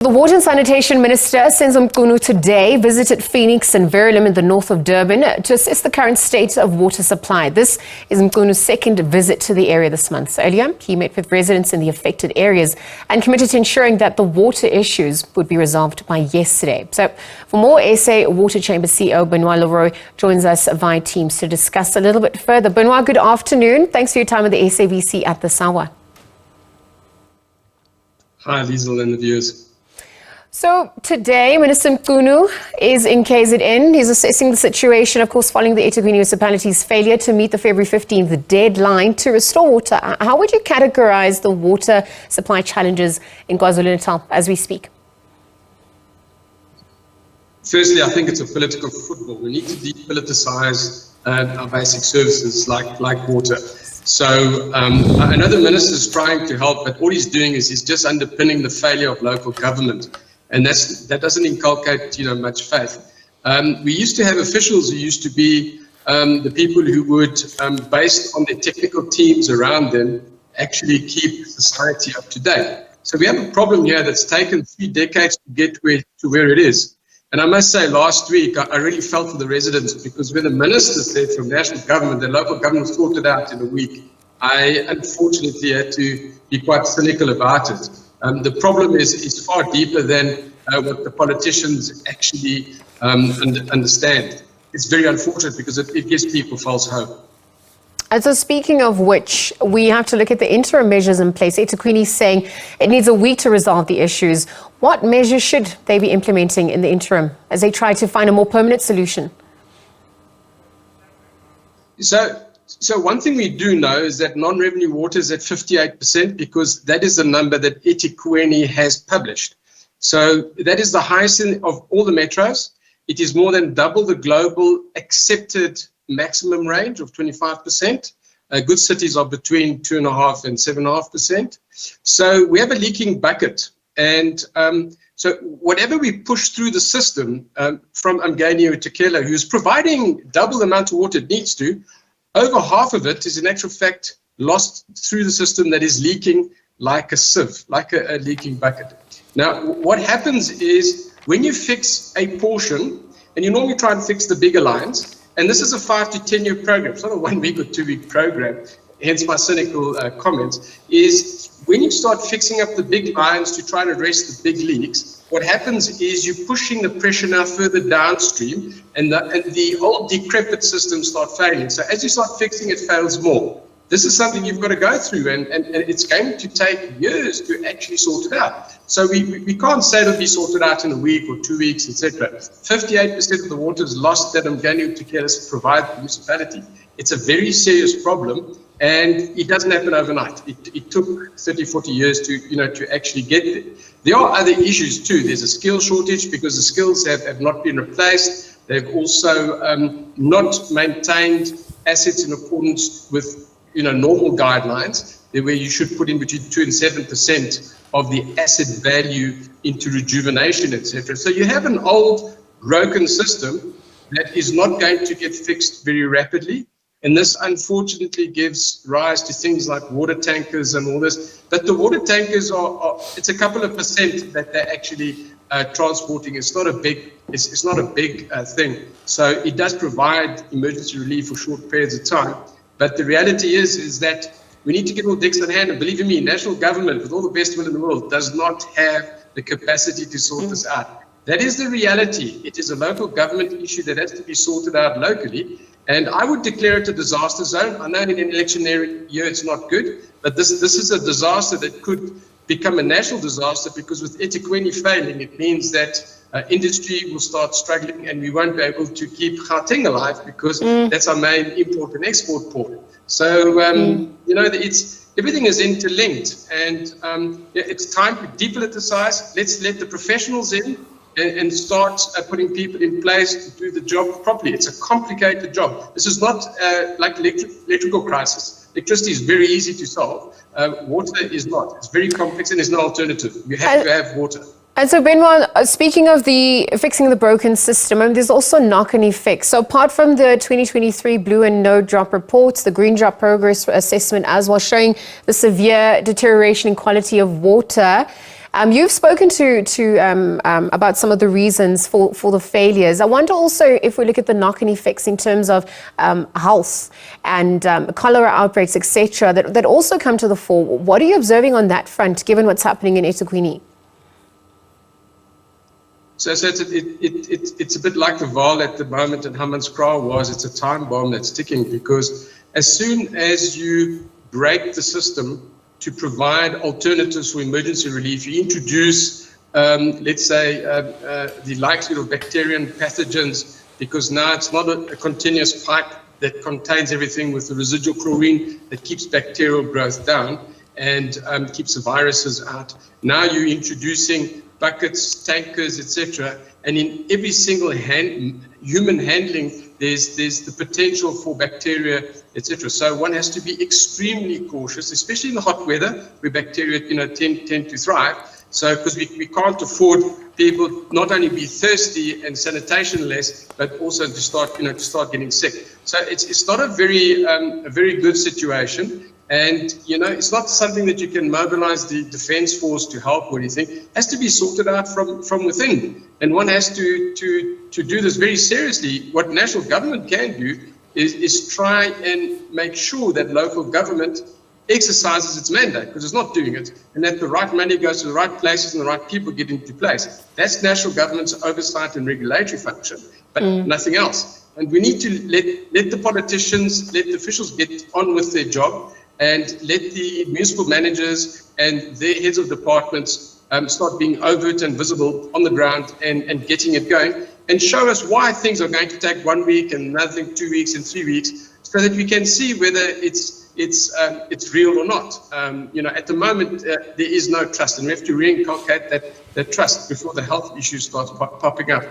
The Water and Sanitation Minister, Senzo Mchunu, today visited Phoenix and Verulam in the north of Durban to assess the current state of water supply. This is Mchunu's second visit to the area this month. Earlier, he met with residents in the affected areas and committed to ensuring that the water issues would be resolved by yesterday. So, for more, SA Water Chamber CEO Benoit joins us via Teams to discuss a little bit further. Benoit, good afternoon. Thanks for your time with the SABC at this hour. Hi, Liesl and the viewers. So today, Minister Mchunu is in KZN. He's assessing the situation, of course, following the eThekwini Municipality's failure to meet the February 15th deadline to restore water. How would you categorize the water supply challenges in KwaZulu-Natal as we speak? Firstly, I think it's a political football. We need to depoliticize our basic services like water. So I know the minister is trying to help, but all he's doing is he's just underpinning the failure of local government. And that doesn't inculcate, much faith. We used to have officials who used to be the people who would, based on the technical teams around them, actually keep society up to date. So we have a problem here that's taken 3 decades to get to where it is. And I must say, last week, I really felt for the residents, because when the minister said from national government that local government sorted out in a week, I unfortunately had to be quite cynical about it. The problem is far deeper than what the politicians actually understand. It's very unfortunate because it gives people false hope. And so speaking of which, we have to look at the interim measures in place. eThekwini is saying it needs a week to resolve the issues. What measures should they be implementing in the interim as they try to find a more permanent solution? So one thing we do know is that non-revenue water is at 58% because that is the number that eThekwini has published. So that is the highest of all the metros. It is more than double the global accepted maximum range of 25%. Good cities are between 2.5% and 7.5%. So we have a leaking bucket. And so whatever we push through the system from Mchunu to Kela, who's providing double the amount of water it needs to, over half of it is in actual fact lost through the system that is leaking like a sieve, like a leaking bucket. Now, what happens is when you fix a portion, and you normally try and fix the bigger lines, and this is a 5 to 10 year program, it's not a 1 week or 2 week program, hence my cynical comments, is when you start fixing up the big lines to try and address the big leaks, what happens is you're pushing the pressure now further downstream, and the old decrepit systems start failing. So as you start fixing, it fails more. This is something you've got to go through, and it's going to take years to actually sort it out. So we can't say it'll be sorted out in a week or 2 weeks, etc. 58% of the water is lost that Mchunu to provide the municipality. It's a very serious problem, and it doesn't happen overnight. It took 30, 40 years to actually get there. There are other issues too. There's a skill shortage because the skills have not been replaced. They've also not maintained assets in accordance with normal guidelines, where you should put in between 2 and 7% of the asset value into rejuvenation, etc. So you have an old broken system that is not going to get fixed very rapidly. And this unfortunately gives rise to things like water tankers and all this. But the water tankers it's a couple of percent that they're actually transporting. It's not a big thing. So it does provide emergency relief for short periods of time. But the reality is that we need to get all dicks in hand. And believe me, national government, with all the best will in the world, does not have the capacity to sort this out. That is the reality. It is a local government issue that has to be sorted out locally. And I would declare it a disaster zone. I know in an election year it's not good, but this is a disaster that could become a national disaster, because with eThekwini failing, it means that industry will start struggling, and we won't be able to keep Gauteng alive, because that's our main import and export port. So, everything is interlinked, and it's time to depoliticize. Let's let the professionals in and start putting people in place to do the job properly. It's a complicated job. This is not like electrical crisis. Electricity is very easy to solve. Water is not. It's very complex, and there's no alternative. You have to have water. And so, Benoit, speaking of the fixing the broken system, there's also Knockin effect. So apart from the 2023 blue and no drop reports, the green drop progress assessment as well, showing the severe deterioration in quality of water, You've spoken to about some of the reasons for the failures. I wonder also if we look at the knock-on effects in terms of health and cholera outbreaks, etc., that also come to the fore. What are you observing on that front, given what's happening in eThekwini? So it's a bit like the Vaal at the moment and Hammanskraal was. It's a time bomb that's ticking, because as soon as you break the system to provide alternatives for emergency relief, you introduce, let's say, the likelihood of bacterial pathogens, because now it's not a continuous pipe that contains everything with the residual chlorine that keeps bacterial growth down and keeps the viruses out. Now you're introducing buckets, tankers, etc. And in every single human handling, there's the potential for bacteria, etc. So one has to be extremely cautious, especially in the hot weather, where bacteria, tend to thrive. So, because we can't afford people not only be thirsty and sanitation less, but also to start getting sick. So it's not a very good situation. And, it's not something that you can mobilize the defense force to help or anything. It has to be sorted out from within. And one has to do this very seriously. What national government can do is try and make sure that local government exercises its mandate, because it's not doing it, and that the right money goes to the right places and the right people get into place. That's national government's oversight and regulatory function, but nothing else. And we need to let the politicians, let the officials get on with their job, and let the municipal managers and their heads of departments start being overt and visible on the ground and getting it going, and show us why things are going to take 1 week and another thing 2 weeks and 3 weeks, so that we can see whether it's real or not. At the moment, there is no trust, and we have to reinculcate that trust before the health issues start popping up.